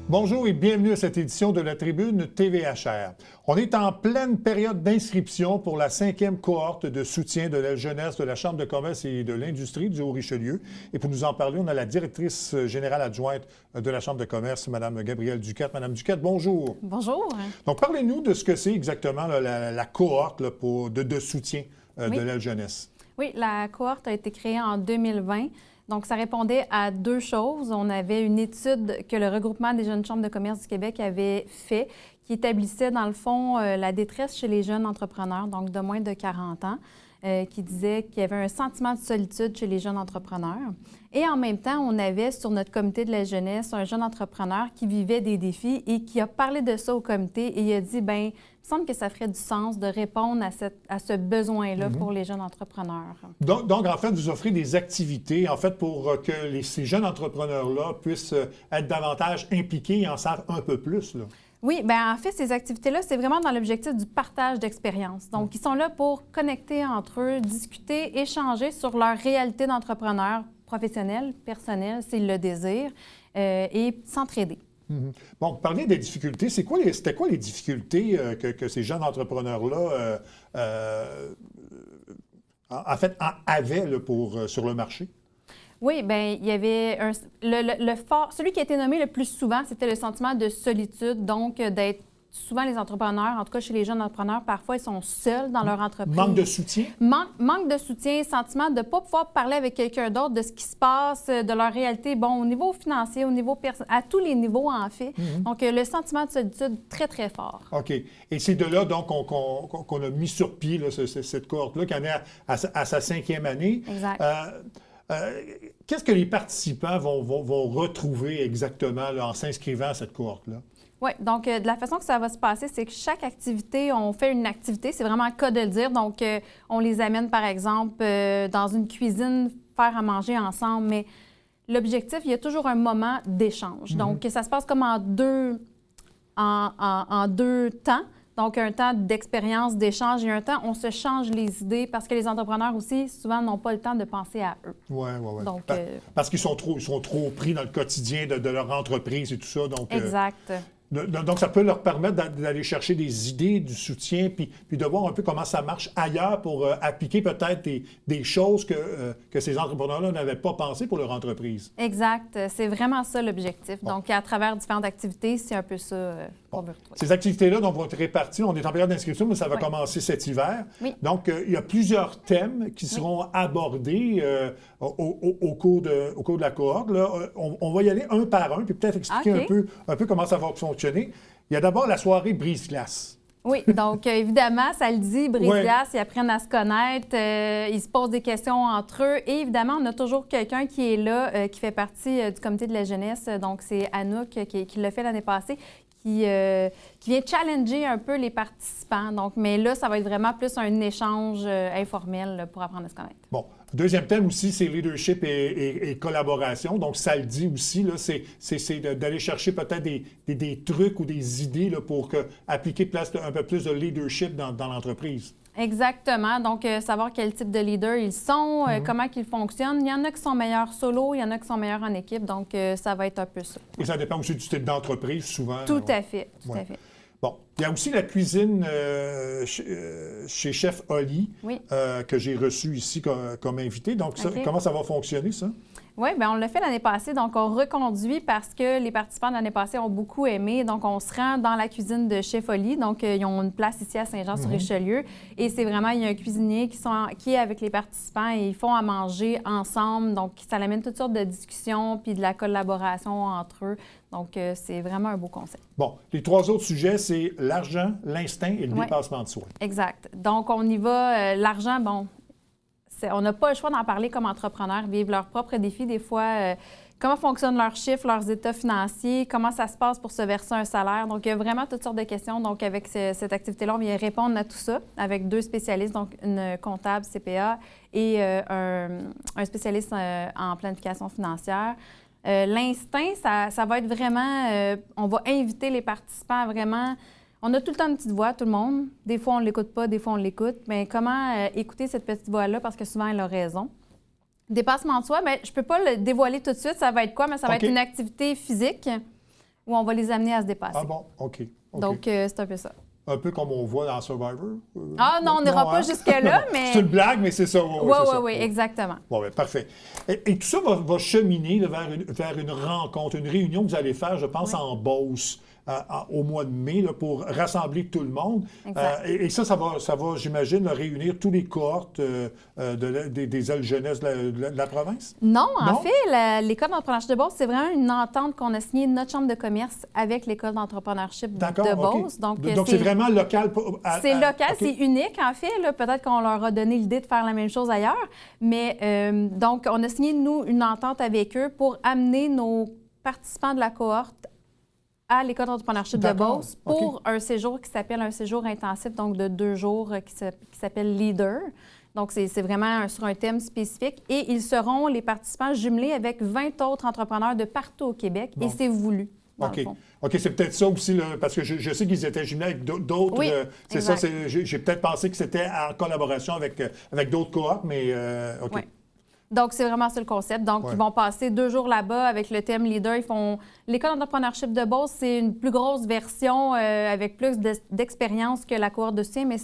Bonjour et bienvenue à cette édition de la Tribune TVHR. On est en pleine période d'inscription pour la 5e cohorte de soutien de la jeunesse de la Chambre de commerce et de l'industrie du Haut-Richelieu. Et pour nous en parler, on a la directrice générale adjointe de la Chambre de commerce, Mme Gabrielle Duquette. Mme Duquette, bonjour. Bonjour. Donc, parlez-nous de ce que c'est exactement la cohorte de soutien de la jeunesse. Oui, la cohorte a été créée en 2020. Donc, ça répondait à deux choses. On avait une étude que le regroupement des jeunes chambres de commerce du Québec avait fait qui établissait, dans le fond, la détresse chez les jeunes entrepreneurs, donc de moins de 40 ans, qui disait qu'il y avait un sentiment de solitude chez les jeunes entrepreneurs. Et en même temps, on avait sur notre comité de la jeunesse un jeune entrepreneur qui vivait des défis et qui a parlé de ça au comité et il a dit, bien, il me semble que ça ferait du sens de répondre à ce besoin-là pour les jeunes entrepreneurs. Donc, en fait, vous offrez des activités, en fait, pour que ces jeunes entrepreneurs-là puissent être davantage impliqués et en savent un peu plus, là. Oui, bien en fait, ces activités-là, c'est vraiment dans l'objectif du partage d'expérience. Donc, ils sont là pour connecter entre eux, discuter, échanger sur leur réalité d'entrepreneur professionnel, personnel, s'ils le désirent, et s'entraider. Bon, vous parlez des difficultés. C'était quoi les difficultés que ces jeunes entrepreneurs-là, en fait, avaient là, sur le marché? Oui, bien, il y avait celui qui a été nommé le plus souvent, c'était le sentiment de solitude, donc d'être souvent les entrepreneurs, en tout cas chez les jeunes entrepreneurs, parfois ils sont seuls dans leur entreprise. Manque de soutien? Manque de soutien, sentiment de ne pas pouvoir parler avec quelqu'un d'autre de ce qui se passe, de leur réalité, bon, au niveau financier, au niveau personnel, à tous les niveaux en fait. Donc le sentiment de solitude très, très fort. OK. Et c'est de là donc qu'on a mis sur pied là, cette cohorte-là qui en est à sa 5e année. Exact. Qu'est-ce que les participants vont retrouver exactement là, en s'inscrivant à cette cohorte-là? Oui, donc de la façon que ça va se passer, c'est que chaque activité, on fait une activité, c'est vraiment le cas de le dire. Donc, on les amène, par exemple, dans une cuisine, faire à manger ensemble, mais l'objectif, il y a toujours un moment d'échange. Donc, ça se passe comme en deux temps. Donc, un temps d'expérience, d'échange et un temps, on se change les idées parce que les entrepreneurs aussi, souvent, n'ont pas le temps de penser à eux. Oui. Donc, parce qu'ils sont trop pris dans le quotidien de leur entreprise et tout ça. Donc, exact. Donc, ça peut leur permettre d'aller chercher des idées, du soutien, puis de voir un peu comment ça marche ailleurs pour appliquer peut-être des choses que ces entrepreneurs-là n'avaient pas pensé pour leur entreprise. Exact. C'est vraiment ça l'objectif. Bon. Donc, à travers différentes activités, c'est un peu ça qu'on veut retrouver. Ces activités-là donc, vont être réparties. On est en période d'inscription, mais ça va commencer cet hiver. Oui. Donc, il y a plusieurs thèmes qui seront abordés au cours de la cohorte. Là, on va y aller un par un, puis peut-être expliquer un peu comment ça va fonctionner. Il y a d'abord la soirée brise-glace. Oui, donc évidemment, ça le dit, brise-glace, ils apprennent à se connaître, ils se posent des questions entre eux. Et évidemment, on a toujours quelqu'un qui est là, qui fait partie du comité de la jeunesse. Donc, c'est Anouk qui l'a fait l'année passée, qui vient challenger un peu les participants. Donc, mais là, ça va être vraiment plus un échange informel là, pour apprendre à se connaître. Bon. Deuxième thème aussi, c'est leadership et collaboration. Donc, ça le dit aussi, là, c'est d'aller chercher peut-être des trucs ou des idées là, pour appliquer un peu plus de leadership dans l'entreprise. Exactement. Donc, savoir quel type de leader ils sont, comment ils fonctionnent. Il y en a qui sont meilleurs solo, il y en a qui sont meilleurs en équipe. Donc, ça va être un peu ça. Et ça dépend aussi du type d'entreprise, souvent. Tout à fait. Bon, il y a aussi la cuisine chez Chef Oli que j'ai reçu ici comme invité. Donc, comment ça va fonctionner, ça? Oui, bien, on l'a fait l'année passée. Donc, on reconduit parce que les participants de l'année passée ont beaucoup aimé. Donc, on se rend dans la cuisine de Chef Oli. Donc, ils ont une place ici à Saint-Jean-sur-Richelieu. Et c'est vraiment, il y a un cuisinier qui est avec les participants et ils font à manger ensemble. Donc, ça amène toutes sortes de discussions puis de la collaboration entre eux. Donc, c'est vraiment un beau concept. Bon, les trois autres sujets, c'est l'argent, l'instinct et le dépassement de soi. Exact. Donc, on y va. L'argent, bon, on n'a pas le choix d'en parler comme entrepreneurs, vivre leurs propres défis. Des fois, comment fonctionnent leurs chiffres, leurs états financiers, comment ça se passe pour se verser un salaire. Donc, il y a vraiment toutes sortes de questions. Donc, avec cette activité-là, on vient répondre à tout ça avec deux spécialistes, donc une comptable CPA et un spécialiste en planification financière. L'instinct, ça va être vraiment... on va inviter les participants à vraiment... On a tout le temps une petite voix, tout le monde. Des fois, on ne l'écoute pas, des fois, on l'écoute. Mais comment écouter cette petite voix-là parce que souvent, elle a raison. Dépassement de soi, bien, je ne peux pas le dévoiler tout de suite. Ça va être quoi? Mais ça va être une activité physique où on va les amener à se dépasser. Ah bon, OK. Donc, c'est un peu ça. Un peu comme on voit dans Survivor? Ah non, on n'ira pas jusque-là, mais... C'est une blague, mais c'est ça. Oui, exactement. Bon, bien, parfait. Et tout ça va cheminer là, vers une rencontre, une réunion que vous allez faire, je pense, en Beauce. Au mois de mai là, pour rassembler tout le monde. Et ça va, j'imagine, réunir tous les cohortes des ailes jeunesse de la province? Non, en fait, l'École d'entrepreneurship de Beauce, c'est vraiment une entente qu'on a signée, notre chambre de commerce avec l'École d'entrepreneurship de Beauce. Okay. Donc, c'est vraiment local? C'est local, c'est unique, en fait. Peut-être qu'on leur a donné l'idée de faire la même chose ailleurs. Mais donc, on a signé, nous, une entente avec eux pour amener nos participants de la cohorte à l'École d'entrepreneurship de Beauce pour un séjour qui s'appelle un séjour intensif, donc de 2 jours, qui s'appelle Leader. Donc, c'est vraiment sur un thème spécifique. Et ils seront, les participants, jumelés avec 20 autres entrepreneurs de partout au Québec. Et c'est voulu, dans le fond. OK, c'est peut-être ça aussi, là, parce que je sais qu'ils étaient jumelés avec d'autres. Oui, c'est ça, j'ai peut-être pensé que c'était en collaboration avec d'autres cohortes, mais OK. Oui. Donc, c'est vraiment ça le concept. Donc, ils vont passer 2 jours là-bas avec le thème Leader. L'École d'entrepreneurship de Beauce, c'est une plus grosse version avec plus d'expérience que la cohorte de soutien, mais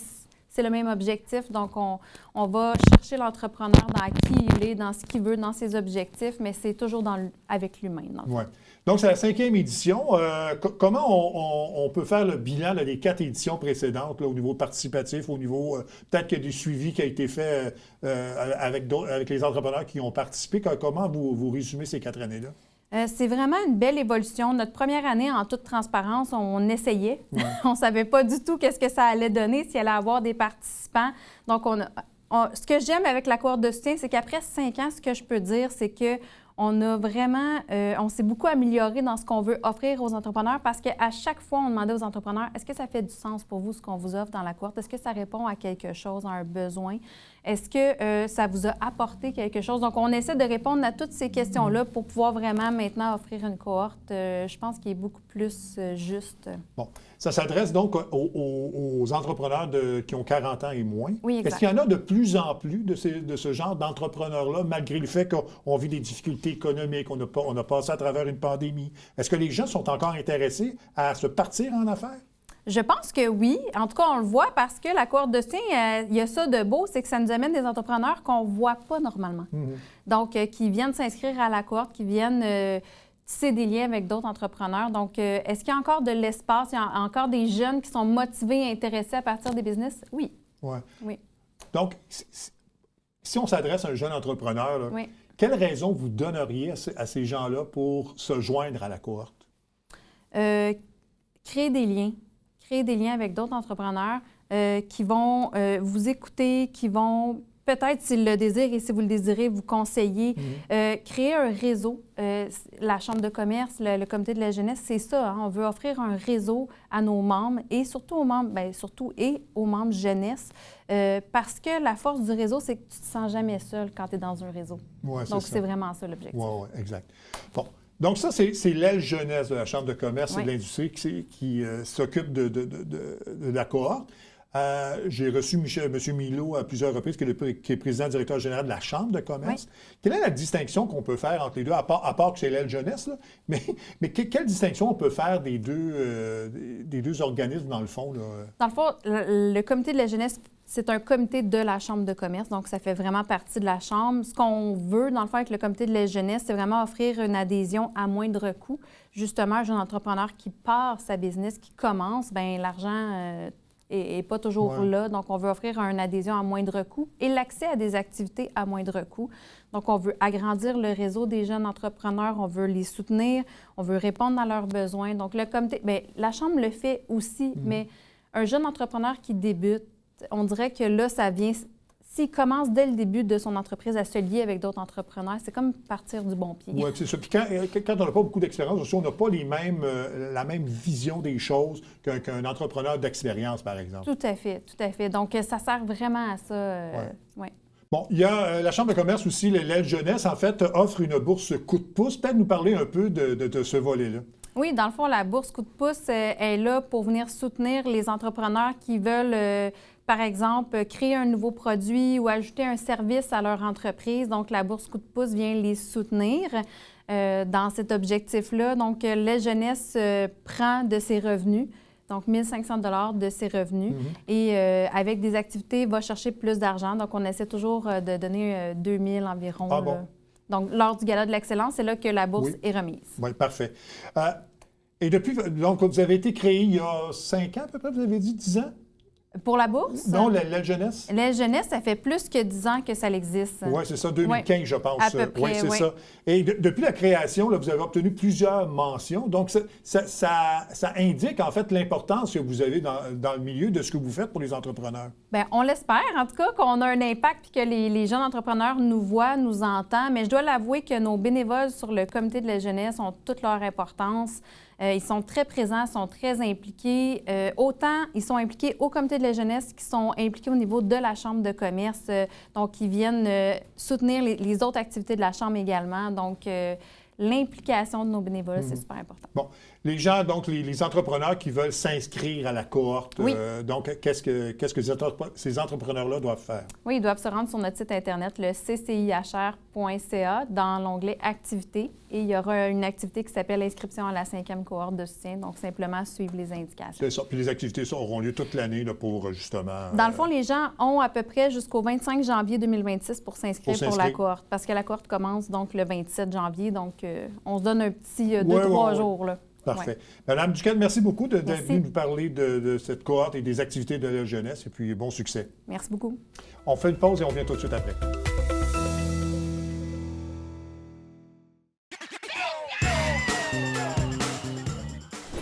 c'est le même objectif. Donc, on va chercher l'entrepreneur dans qui il est, dans ce qu'il veut, dans ses objectifs, mais c'est toujours avec l'humain. Oui. Donc, c'est la 5e édition. Comment on peut faire le bilan des 4 éditions précédentes là, au niveau participatif, au niveau peut-être qu'il y a du suivi qui a été fait avec les entrepreneurs qui ont participé. Comment vous résumez ces 4 années-là? C'est vraiment une belle évolution. Notre première année, en toute transparence, on essayait. On ne savait pas du tout qu'est-ce que ça allait donner, s'il allait avoir des participants. Donc, ce que j'aime avec la cohorte de soutien, c'est qu'après 5 ans, ce que je peux dire, c'est que on a vraiment, on s'est beaucoup amélioré dans ce qu'on veut offrir aux entrepreneurs parce qu'à chaque fois, on demandait aux entrepreneurs, est-ce que ça fait du sens pour vous, ce qu'on vous offre dans la cohorte? Est-ce que ça répond à quelque chose, à un besoin? Est-ce que ça vous a apporté quelque chose? Donc, on essaie de répondre à toutes ces questions-là pour pouvoir vraiment maintenant offrir une cohorte, je pense, qui est beaucoup plus juste. Bon. Ça s'adresse donc aux entrepreneurs qui ont 40 ans et moins. Oui, exact. Est-ce qu'il y en a de plus en plus de ce genre d'entrepreneurs-là, malgré le fait qu'on vit des difficultés économiques, on a passé à travers une pandémie? Est-ce que les gens sont encore intéressés à se partir en affaires? Je pense que oui. En tout cas, on le voit parce que la cohorte de soutien, il y a ça de beau, c'est que ça nous amène des entrepreneurs qu'on ne voit pas normalement. Donc, qui viennent s'inscrire à la cohorte, qui viennent tisser des liens avec d'autres entrepreneurs. Donc, est-ce qu'il y a encore de l'espace? Il y a encore des jeunes qui sont motivés et intéressés à partir des business? Oui. Ouais. Oui. Donc, si on s'adresse à un jeune entrepreneur, là, quelle raison vous donneriez à ces gens-là pour se joindre à la cohorte? Créer des liens. Créer des liens avec d'autres entrepreneurs qui vont vous écouter, qui vont peut-être, s'ils le désirent et si vous le désirez, vous conseiller. Créer un réseau. La Chambre de commerce, le Comité de la jeunesse, c'est ça. Hein? On veut offrir un réseau à nos membres et surtout aux membres, aux membres jeunesse. Parce que la force du réseau, c'est que tu ne te sens jamais seul quand tu es dans un réseau. Ouais, donc, c'est vraiment ça l'objectif. Oui, exact. Bon. Donc, ça, c'est l'aile jeunesse de la Chambre de commerce et de l'industrie qui s'occupe de la cohorte. J'ai reçu M. Milot à plusieurs reprises, qui est président directeur général de la Chambre de commerce. Quelle est la distinction qu'on peut faire entre les deux, à part que c'est l'aile jeunesse, là? Mais quelle distinction on peut faire des deux organismes, dans le fond? Là? Dans le fond, le Comité de la jeunesse, c'est un comité de la Chambre de commerce, donc ça fait vraiment partie de la Chambre. Ce qu'on veut, dans le fond, avec le Comité de la jeunesse, c'est vraiment offrir une adhésion à moindre coût. Justement, un jeune entrepreneur qui part sa business, qui commence, bien, l'argent n'est pas toujours là. Donc, on veut offrir une adhésion à moindre coût et l'accès à des activités à moindre coût. Donc, on veut agrandir le réseau des jeunes entrepreneurs, on veut les soutenir, on veut répondre à leurs besoins. Donc, le comité, bien, la Chambre le fait aussi, mais un jeune entrepreneur qui débute, on dirait que là, ça vient... S'il commence dès le début de son entreprise à se lier avec d'autres entrepreneurs, c'est comme partir du bon pied. Oui, c'est ça. Puis quand on n'a pas beaucoup d'expérience, aussi, on n'a pas la même vision des choses qu'un entrepreneur d'expérience, par exemple. Tout à fait, tout à fait. Donc, ça sert vraiment à ça. Bon, il y a la Chambre de commerce aussi, l'aile jeunesse, en fait, offre une bourse coup de pouce. Peut-être nous parler un peu de ce volet-là. Oui, dans le fond, la bourse coup de pouce est là pour venir soutenir les entrepreneurs qui veulent, par exemple, créer un nouveau produit ou ajouter un service à leur entreprise. Donc, la bourse coup de pouce vient les soutenir. dans cet objectif-là. Donc, L'aide jeunesse prend de ses revenus, donc 1 500 $ de ses revenus, et avec des activités, va chercher plus d'argent. Donc, on essaie toujours de donner 2 000 environ. Ah bon? Donc, lors du Gala de l'excellence, c'est là que la bourse est remise. Oui, parfait. Et depuis, donc, vous avez été créé il y a 5 ans à peu près, vous avez dit 10 ans? Pour la bourse? Non, l'aide jeunesse? L'aide jeunesse, ça fait plus que 10 ans que ça existe. Oui, c'est ça, 2015, je pense. À peu près, oui, c'est ça. Et depuis la création, là, vous avez obtenu plusieurs mentions. Donc, ça indique en fait l'importance que vous avez dans le milieu de ce que vous faites pour les entrepreneurs. Bien, on l'espère, en tout cas, qu'on a un impact et que les jeunes entrepreneurs nous voient, nous entendent. Mais je dois l'avouer que nos bénévoles sur le comité de la jeunesse ont toute leur importance. Ils sont très présents, sont très impliqués. Autant ils sont impliqués au comité de la jeunesse qu'ils sont impliqués au niveau de la Chambre de commerce. Donc, ils viennent soutenir les autres activités de la Chambre également. Donc, l'implication de nos bénévoles, c'est super important. Bon. Les gens, donc, les entrepreneurs qui veulent s'inscrire à la cohorte, donc, qu'est-ce que ces entrepreneurs-là doivent faire? Oui, ils doivent se rendre sur notre site Internet, le ccihr.ca, dans l'onglet Activités. Et il y aura une activité qui s'appelle Inscription à la 5e cohorte de soutien. Donc, simplement suivre les indications. C'est ça. Puis les activités ça, auront lieu toute l'année là, pour justement... Dans le fond, les gens ont à peu près jusqu'au 25 janvier 2026 pour s'inscrire pour la cohorte. Parce que la cohorte commence donc le 27 janvier. Donc, on se donne un petit 2-3 jours. Là. Parfait. Madame Duquesne, merci beaucoup d'être venue nous parler de cette cohorte et des activités de la jeunesse. Et puis, bon succès. Merci beaucoup. On fait une pause et on revient tout de suite après.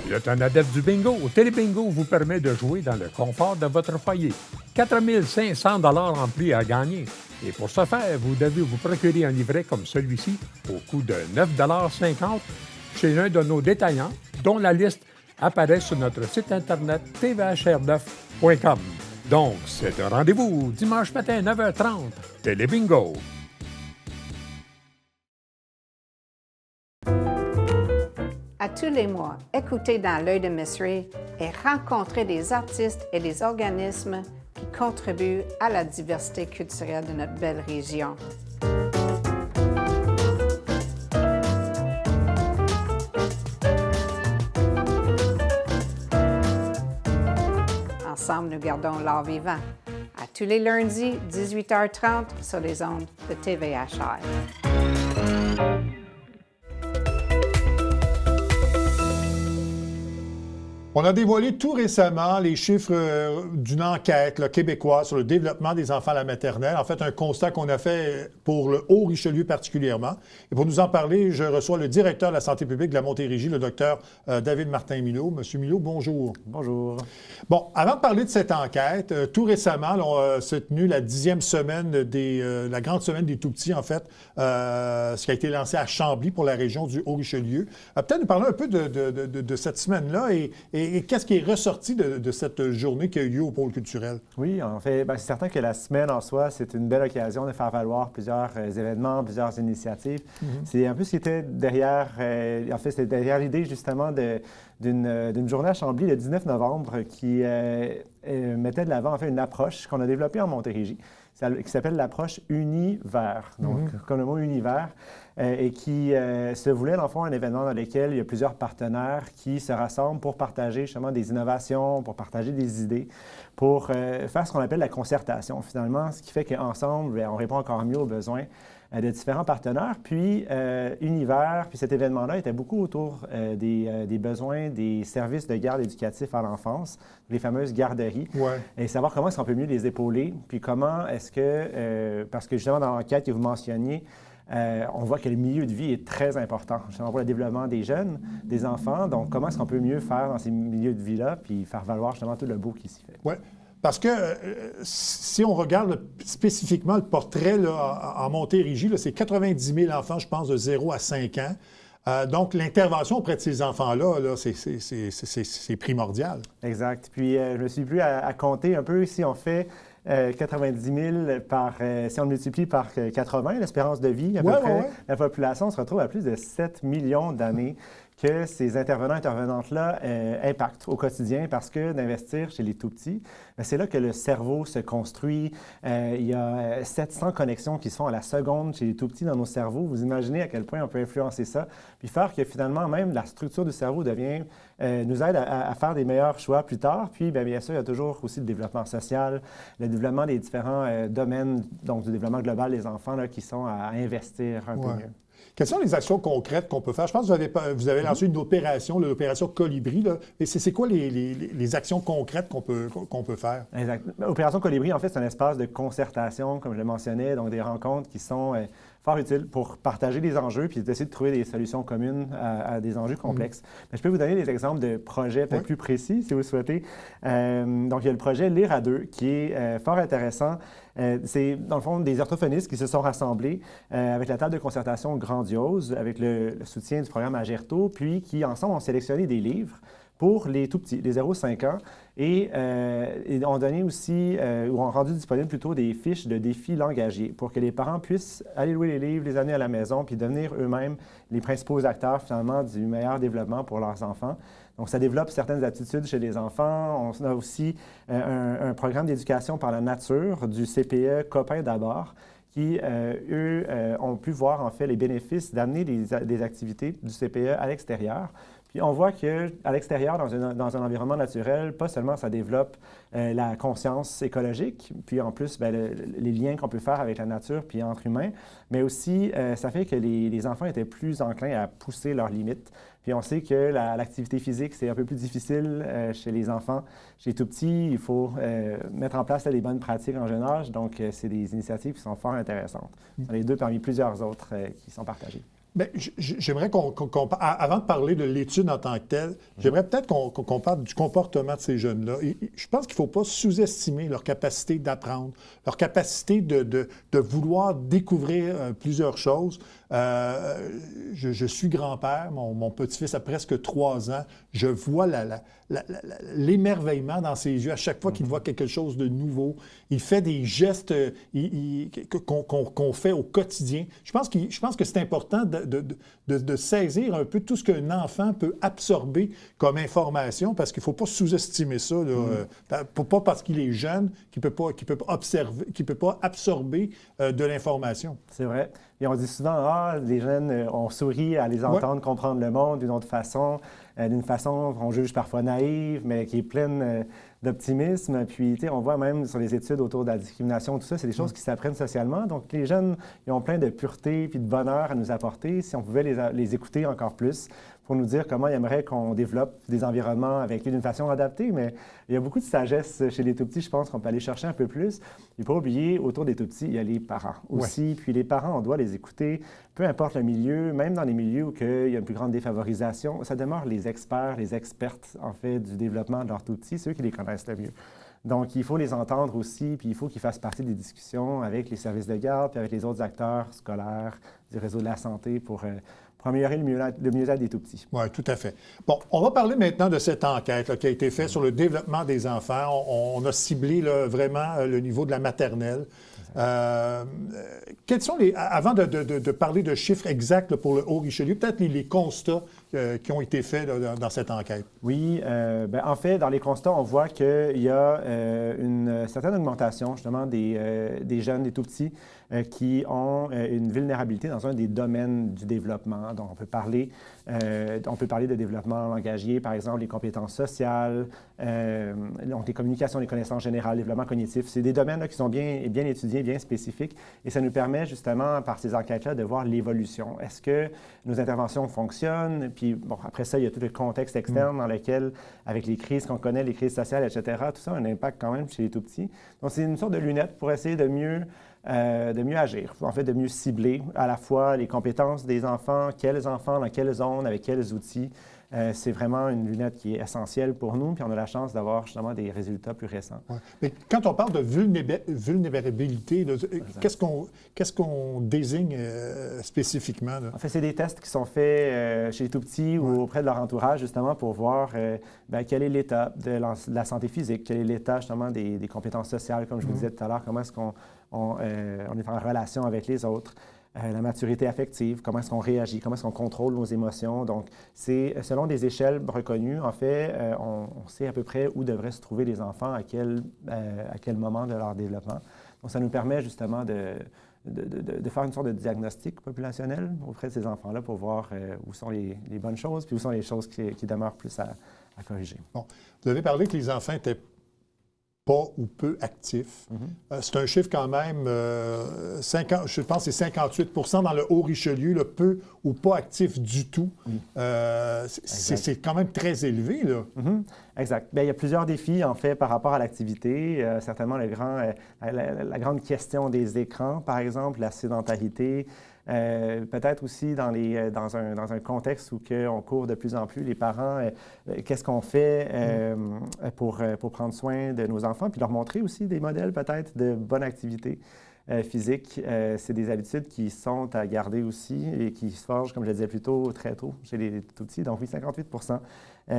Vous êtes un adepte du bingo? Télébingo vous permet de jouer dans le confort de votre foyer. 4 500 $ en prix à gagner. Et pour ce faire, vous devez vous procurer un livret comme celui-ci au coût de 9,50 $ chez l'un de nos détaillants, dont la liste apparaît sur notre site Internet tvhr9.com. Donc, c'est un rendez-vous dimanche matin 9h30. Télébingo. À tous les mois, écoutez Dans l'œil de Miss Ray et rencontrez des artistes et des organismes qui contribuent à la diversité culturelle de notre belle région. Ensemble, nous gardons l'art vivant. À tous les lundis, 18h30, sur les ondes de TVHR. On a dévoilé tout récemment les chiffres d'une enquête québécoise sur le développement des enfants à la maternelle. En fait, un constat qu'on a fait pour le Haut-Richelieu particulièrement. Et pour nous en parler, je reçoa le directeur de la santé publique de la Montérégie, le docteur David Martin-Milot. Monsieur Milot, bonjour. Bonjour. Bon, avant de parler de cette enquête, tout récemment, on s'est tenu la 10e semaine la grande semaine des tout-petits, en fait, ce qui a été lancé à Chambly pour la région du Haut-Richelieu. Peut-être nous parler un peu de cette semaine-là et qu'est-ce qui est ressorti de cette journée qui a eu lieu au pôle culturel? Oui, en fait, c'est certain que la semaine en soi, c'est une belle occasion de faire valoir plusieurs événements, plusieurs initiatives. C'est un peu ce qui était derrière, en fait, c'était derrière l'idée justement d'une journée à Chambly le 19 novembre qui mettait de l'avant en fait une approche qu'on a développée en Montérégie, qui s'appelle l'approche univers, donc comme le mot univers, et qui se voulait, dans le fond, un événement dans lequel il y a plusieurs partenaires qui se rassemblent pour partager justement des innovations, pour partager des idées, pour faire ce qu'on appelle la concertation, finalement, ce qui fait qu'ensemble, on répond encore mieux aux besoins de différents partenaires. Puis, Univers, puis cet événement-là était beaucoup autour des besoins des services de garde éducatifs à l'enfance, les fameuses garderies, et savoir comment est-ce qu'on peut mieux les épauler, puis comment est-ce que, parce que justement dans l'enquête que vous mentionniez, on voit que le milieu de vie est très important, justement pour le développement des jeunes, des enfants. Donc, comment est-ce qu'on peut mieux faire dans ces milieux de vie-là, puis faire valoir justement tout le beau qui s'y fait? Oui. Parce que si on regarde spécifiquement le portrait là, en Montérégie, c'est 90 000 enfants, je pense, de 0 à 5 ans. Donc, l'intervention auprès de ces enfants-là, c'est primordial. Exact. Puis, je me suis plu à compter un peu si on fait 90 000 si on le multiplie par 80, l'espérance de vie, à peu près, la population se retrouve à plus de 7 millions d'années que ces intervenants-intervenantes-là impactent au quotidien parce que d'investir chez les tout-petits, c'est là que le cerveau se construit. Il y a 700 connexions qui se font à la seconde chez les tout-petits dans nos cerveaux. Vous imaginez à quel point on peut influencer ça, puis faire que finalement, même la structure du cerveau nous aide à faire des meilleurs choix plus tard. Puis, bien sûr, il y a toujours aussi le développement social, le développement des différents domaines, donc du développement global des enfants là, qui sont à investir un peu mieux. Quelles sont les actions concrètes qu'on peut faire? Je pense que vous avez lancé une opération, l'opération Colibri. Là. Et c'est quoi les actions concrètes qu'on peut faire? Exact. Opération Colibri, en fait, c'est un espace de concertation, comme je le mentionnais, donc des rencontres qui sont fort utiles pour partager des enjeux puis essayer de trouver des solutions communes à des enjeux complexes. Mais je peux vous donner des exemples de projets peut-être plus précis, si vous souhaitez. Donc, il y a le projet Lire à deux, qui est fort intéressant. C'est, dans le fond, des orthophonistes qui se sont rassemblés avec la table de concertation grandiose, avec le soutien du programme Agerto, puis qui, ensemble, ont sélectionné des livres pour les tout-petits, les 0-5 ans, et ont donné aussi, ou ont rendu disponibles plutôt des fiches de défis langagiers pour que les parents puissent aller louer les livres, les amener à la maison, puis devenir eux-mêmes les principaux acteurs, finalement, du meilleur développement pour leurs enfants. Donc, ça développe certaines aptitudes chez les enfants. On a aussi un programme d'éducation par la nature du CPE Copains d'abord, qui, eux, ont pu voir, en fait, les bénéfices d'amener des activités du CPE à l'extérieur. Puis on voit qu'à l'extérieur, dans un environnement naturel, pas seulement ça développe la conscience écologique, puis en plus, les liens qu'on peut faire avec la nature puis entre humains, mais aussi ça fait que les enfants étaient plus enclins à pousser leurs limites. Puis on sait que l'activité physique, c'est un peu plus difficile chez les enfants. Chez les tout-petits, il faut mettre en place les bonnes pratiques en jeune âge, donc c'est des initiatives qui sont fort intéressantes. C'en est deux parmi plusieurs autres qui sont partagées. Bien, j'aimerais avant de parler de l'étude en tant que telle, j'aimerais peut-être qu'on parle du comportement de ces jeunes-là. Je pense qu'il ne faut pas sous-estimer leur capacité d'apprendre, leur capacité de vouloir découvrir plusieurs choses. Je suis grand-père, mon petit-fils a presque 3 ans. Je vois l'émerveillement dans ses yeux à chaque fois qu'il voit quelque chose de nouveau. Il fait des gestes qu'on fait au quotidien. Je pense que c'est important de saisir un peu tout ce qu'un enfant peut absorber comme information, parce qu'il ne faut pas sous-estimer ça. Là, pas parce qu'il est jeune qu'il ne peut pas absorber de l'information. C'est vrai. Et on dit souvent, les jeunes, on sourit à les entendre comprendre le monde d'une autre façon, d'une façon qu'on juge parfois naïve, mais qui est pleine d'optimisme. Puis, tu sais, on voit même sur les études autour de la discrimination, tout ça, c'est des choses qui s'apprennent socialement. Donc, les jeunes, ils ont plein de pureté puis de bonheur à nous apporter si on pouvait les écouter encore plus pour nous dire comment ils aimeraient qu'on développe des environnements avec eux d'une façon adaptée. Mais il y a beaucoup de sagesse chez les tout-petits, je pense qu'on peut aller chercher un peu plus. Il ne faut pas oublier, autour des tout-petits, il y a les parents aussi. Puis les parents, on doit les écouter, peu importe le milieu, même dans les milieux où il y a une plus grande défavorisation, ça demeure les experts, les expertes, en fait, du développement de leurs tout-petits, ceux qui les connaissent le mieux. Donc, il faut les entendre aussi, puis il faut qu'ils fassent partie des discussions avec les services de garde, puis avec les autres acteurs scolaires, du réseau de la santé pour améliorer le mieux-être des tout-petits. Oui, tout à fait. Bon, on va parler maintenant de cette enquête là, qui a été faite sur le développement des enfants. On a ciblé là, vraiment le niveau de la maternelle. Quels sont avant de parler de chiffres exacts là, pour le Haut-Richelieu, peut-être les constats qui ont été faits là, dans cette enquête? Oui, en fait, dans les constats, on voit qu'il y a une certaine augmentation justement des jeunes, des tout-petits qui ont une vulnérabilité dans un des domaines du développement. Donc, on peut parler de développement langagier, par exemple, les compétences sociales, donc les communications, les connaissances générales, le développement cognitif. C'est des domaines là, qui sont bien étudiés, bien spécifiques, et ça nous permet justement, par ces enquêtes-là, de voir l'évolution. Est-ce que nos interventions fonctionnent? Puis, bon, après ça, il y a tout le contexte externe dans lequel, avec les crises qu'on connaît, les crises sociales, etc., tout ça a un impact quand même chez les tout-petits. Donc, c'est une sorte de lunette pour essayer de mieux agir, en fait, de mieux cibler à la fois les compétences des enfants, quels enfants, dans quelles zones, avec quels outils. C'est vraiment une lunette qui est essentielle pour nous, puis on a la chance d'avoir justement des résultats plus récents. Ouais. Mais quand on parle de vulnérabilité, qu'est-ce qu'on désigne spécifiquement? Là? En fait, c'est des tests qui sont faits chez les tout-petits ou auprès de leur entourage, justement, pour voir quel est l'état de la santé physique, quel est l'état, justement, des compétences sociales, comme je vous disais tout à l'heure, comment est-ce qu'on est en relation avec les autres. la maturité affective, comment est-ce qu'on réagit, comment est-ce qu'on contrôle nos émotions. Donc, c'est selon des échelles reconnues, en fait, on sait à peu près où devraient se trouver les enfants, à quel moment de leur développement. Donc, ça nous permet justement de faire une sorte de diagnostic populationnel auprès de ces enfants-là pour voir où sont les bonnes choses, puis où sont les choses qui demeurent plus à corriger. Bon. Vous avez parlé que les enfants étaient pas ou peu actifs. C'est un chiffre quand même, je pense que c'est 58 dans le Haut-Richelieu, le peu ou pas actif du tout. C'est quand même très élevé, là. Exact. Bien, il y a plusieurs défis, en fait, par rapport à l'activité. Certainement, la grande question des écrans, par exemple, la sédentarité. Peut-être aussi dans un contexte où on court de plus en plus, les parents, qu'est-ce qu'on fait pour prendre soin de nos enfants, puis leur montrer aussi des modèles peut-être de bonne activité physique. C'est des habitudes qui sont à garder aussi et qui se forgent, comme je le disais plus tôt, très tôt chez les tout-petits. Donc oui, 58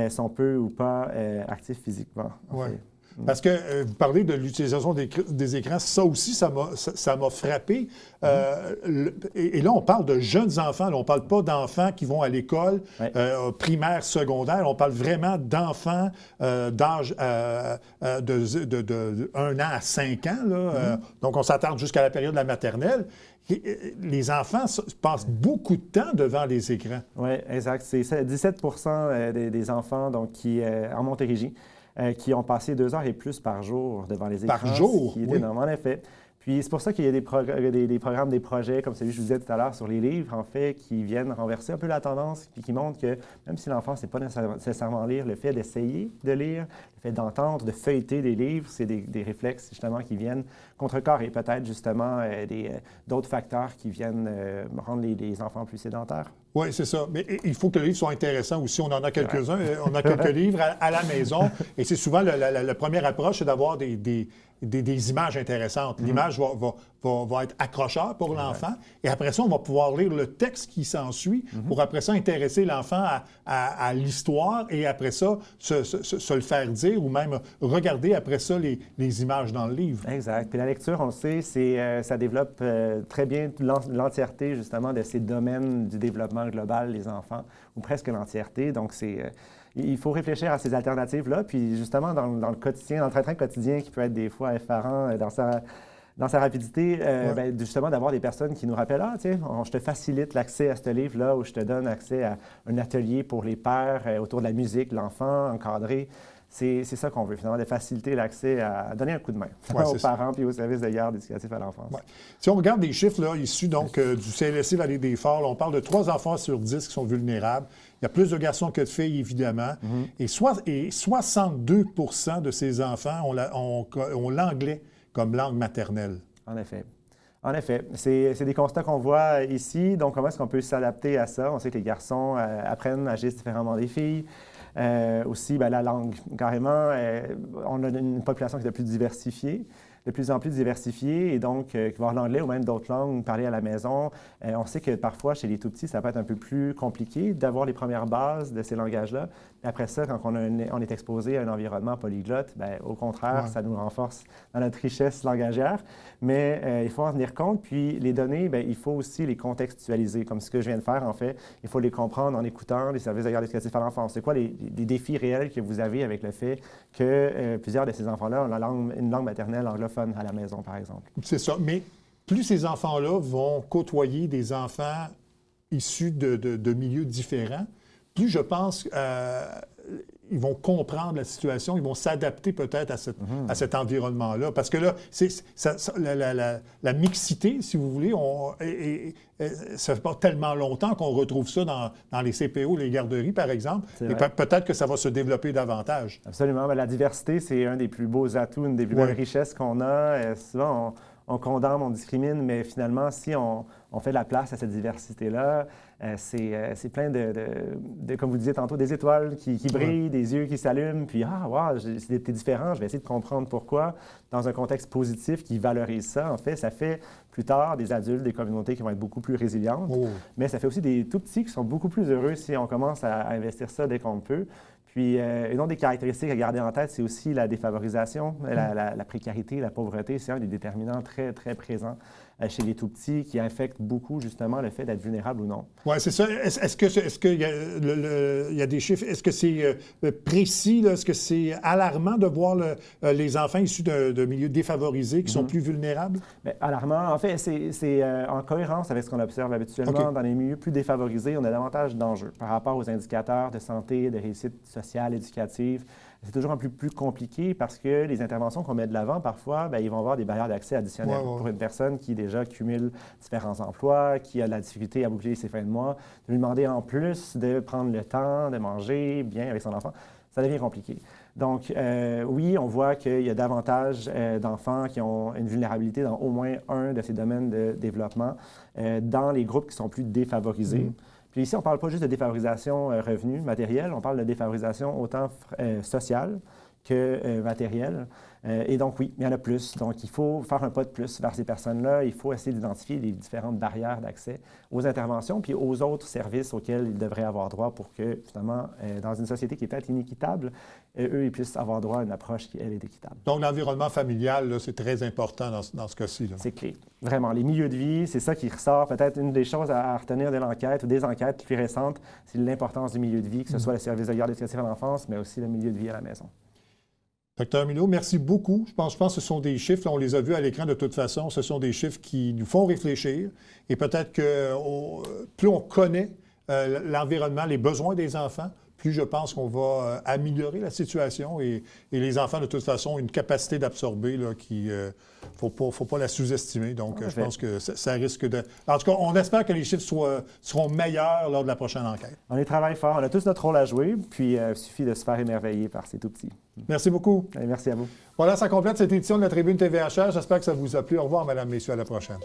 sont peu ou pas actifs physiquement. Oui. Parce que vous parlez de l'utilisation des écrans, ça aussi, ça m'a frappé. Et là, on parle de jeunes enfants. Là, on ne parle pas d'enfants qui vont à l'école primaire, secondaire. On parle vraiment d'enfants d'âge de 1 an à 5 ans. Là. Donc, on s'attarde jusqu'à la période de la maternelle. Les enfants passent beaucoup de temps devant les écrans. Oui, exact. C'est 17 des enfants donc, qui, en Montérégie, qui ont passé 2 heures et plus par jour devant les écrans. Par jour? Ce qui est énorme, en effet. Puis c'est pour ça qu'il y a des programmes, des projets, comme celui que je vous disais tout à l'heure, sur les livres, en fait, qui viennent renverser un peu la tendance, puis qui montrent que même si l'enfant ne sait pas nécessairement lire, le fait d'essayer de lire, le fait d'entendre, de feuilleter des livres, c'est des réflexes, justement, qui viennent contrecarrer peut-être, justement, d'autres facteurs qui viennent rendre les enfants plus sédentaires. Oui, c'est ça. Mais il faut que le livre soit intéressant aussi. On en a quelques-uns. On a quelques livres à la maison. Et c'est souvent la première approche, c'est d'avoir des images intéressantes. L'image va être accrocheur pour l'enfant. Et après ça, on va pouvoir lire le texte qui s'ensuit pour après ça intéresser l'enfant à l'histoire et après ça, se le faire dire ou même regarder après ça les images dans le livre. Exact. Puis la lecture, on le sait, ça développe très bien l'entièreté justement de ces domaines du développement global des enfants, ou presque l'entièreté. Donc, il faut réfléchir à ces alternatives-là. Puis justement, dans le quotidien, dans le train-train quotidien qui peut être des fois effarant dans sa rapidité, bien, justement d'avoir des personnes qui nous rappellent « Ah, tiens, je te facilite l'accès à ce livre-là » ou « Je te donne accès à un atelier pour les pères autour de la musique, l'enfant, encadré ». C'est ça qu'on veut, finalement, de faciliter l'accès à donner un coup de main aux parents puis aux services de garde éducatif à l'enfance. Ouais. Si on regarde des chiffres là, issus donc, du CLSC Vallée-des-Forts, on parle de 3 enfants sur 10 qui sont vulnérables. Il y a plus de garçons que de filles, évidemment. Et 62 de ces enfants ont l'anglais comme langue maternelle. En effet. En effet, c'est des constats qu'on voit ici. Donc, comment est-ce qu'on peut s'adapter à ça? On sait que les garçons apprennent, agissent différemment des filles. Aussi, bien, la langue, carrément. On a une population qui est de plus en plus diversifiée, et donc qui va avoir l'anglais ou même d'autres langues parlées à la maison. On sait que parfois, chez les tout-petits, ça peut être un peu plus compliqué d'avoir les premières bases de ces langages-là. Après ça, quand on est exposé à un environnement polyglotte, bien, au contraire, ça nous renforce dans notre richesse langagière. Mais il faut en tenir compte. Puis les données, bien, il faut aussi les contextualiser, comme ce que je viens de faire, en fait. Il faut les comprendre en écoutant les services de garde éducative à l'enfance. C'est quoi les défis réels que vous avez avec le fait que plusieurs de ces enfants-là ont une langue maternelle anglophone à la maison, par exemple? C'est ça. Mais plus ces enfants-là vont côtoyer des enfants issus de milieux différents, plus je pense ils vont comprendre la situation, ils vont s'adapter peut-être à cet environnement-là. Parce que là, la mixité, si vous voulez, ça fait pas tellement longtemps qu'on retrouve ça dans les CPO, les garderies, par exemple. Et peut-être que ça va se développer davantage. Absolument. Bien, la diversité, c'est un des plus beaux atouts, une des plus belles richesses qu'on a. Souvent, on condamne, on discrimine, mais finalement, si on fait de la place à cette diversité-là, c'est plein de, comme vous disiez tantôt, des étoiles qui brillent, des yeux qui s'allument, puis « Ah, wow, t'es différent, je vais essayer de comprendre pourquoi », dans un contexte positif qui valorise ça. En fait, ça fait plus tard des adultes, des communautés qui vont être beaucoup plus résilientes, mais ça fait aussi des tout-petits qui sont beaucoup plus heureux si on commence à investir ça dès qu'on peut. Puis, une autre des caractéristiques à garder en tête, c'est aussi la défavorisation, la précarité, la pauvreté. C'est un des déterminants très, très présents chez les tout-petits qui affectent beaucoup justement le fait d'être vulnérable ou non. Oui, c'est ça. Est-ce qu'il y a des chiffres? Est-ce que c'est précis? Est-ce que c'est alarmant de voir les enfants issus de milieux défavorisés qui sont plus vulnérables? Bien, alarmant. En fait, c'est en cohérence avec ce qu'on observe habituellement. OK. Dans les milieux plus défavorisés, on a davantage d'enjeux par rapport aux indicateurs de santé, de réussite sociale, éducative. C'est toujours un peu plus compliqué parce que les interventions qu'on met de l'avant, parfois, bien, ils vont avoir des barrières d'accès additionnelles. Ouais. Pour une personne qui déjà cumule différents emplois, qui a de la difficulté à boucler ses fins de mois, de lui demander en plus de prendre le temps de manger bien avec son enfant, ça devient compliqué. Donc, oui, on voit qu'il y a davantage d'enfants qui ont une vulnérabilité dans au moins un de ces domaines de développement dans les groupes qui sont plus défavorisés. Puis ici, on ne parle pas juste de défavorisation revenu, matériel, on parle de défavorisation autant sociale que matérielle. Et donc, oui, il y en a plus. Donc, il faut faire un pas de plus vers ces personnes-là. Il faut essayer d'identifier les différentes barrières d'accès aux interventions puis aux autres services auxquels ils devraient avoir droit pour que, finalement, dans une société qui est peut-être inéquitable, eux, ils puissent avoir droit à une approche qui, elle, est équitable. Donc, l'environnement familial, là, c'est très important dans ce cas-ci. Là. C'est clé. Vraiment, les milieux de vie, c'est ça qui ressort. Peut-être une des choses à retenir de l'enquête ou des enquêtes plus récentes, c'est l'importance du milieu de vie, que ce soit le service de garde éducative à l'enfance, mais aussi le milieu de vie à la maison. Dr. Mineault, merci beaucoup. Je pense que ce sont des chiffres, on les a vus à l'écran de toute façon, ce sont des chiffres qui nous font réfléchir. Et peut-être que plus on connaît l'environnement, les besoins des enfants, plus je pense qu'on va améliorer la situation. Et les enfants, de toute façon, ont une capacité d'absorber qui faut pas la sous-estimer. Donc, je pense que ça risque de... En tout cas, on espère que les chiffres seront meilleurs lors de la prochaine enquête. On y travaille fort. On a tous notre rôle à jouer, puis il suffit de se faire émerveiller par ces tout-petits. Merci beaucoup. Allez, merci à vous. Voilà, ça complète cette édition de la Tribune TVHR. J'espère que ça vous a plu. Au revoir, mesdames, messieurs, à la prochaine.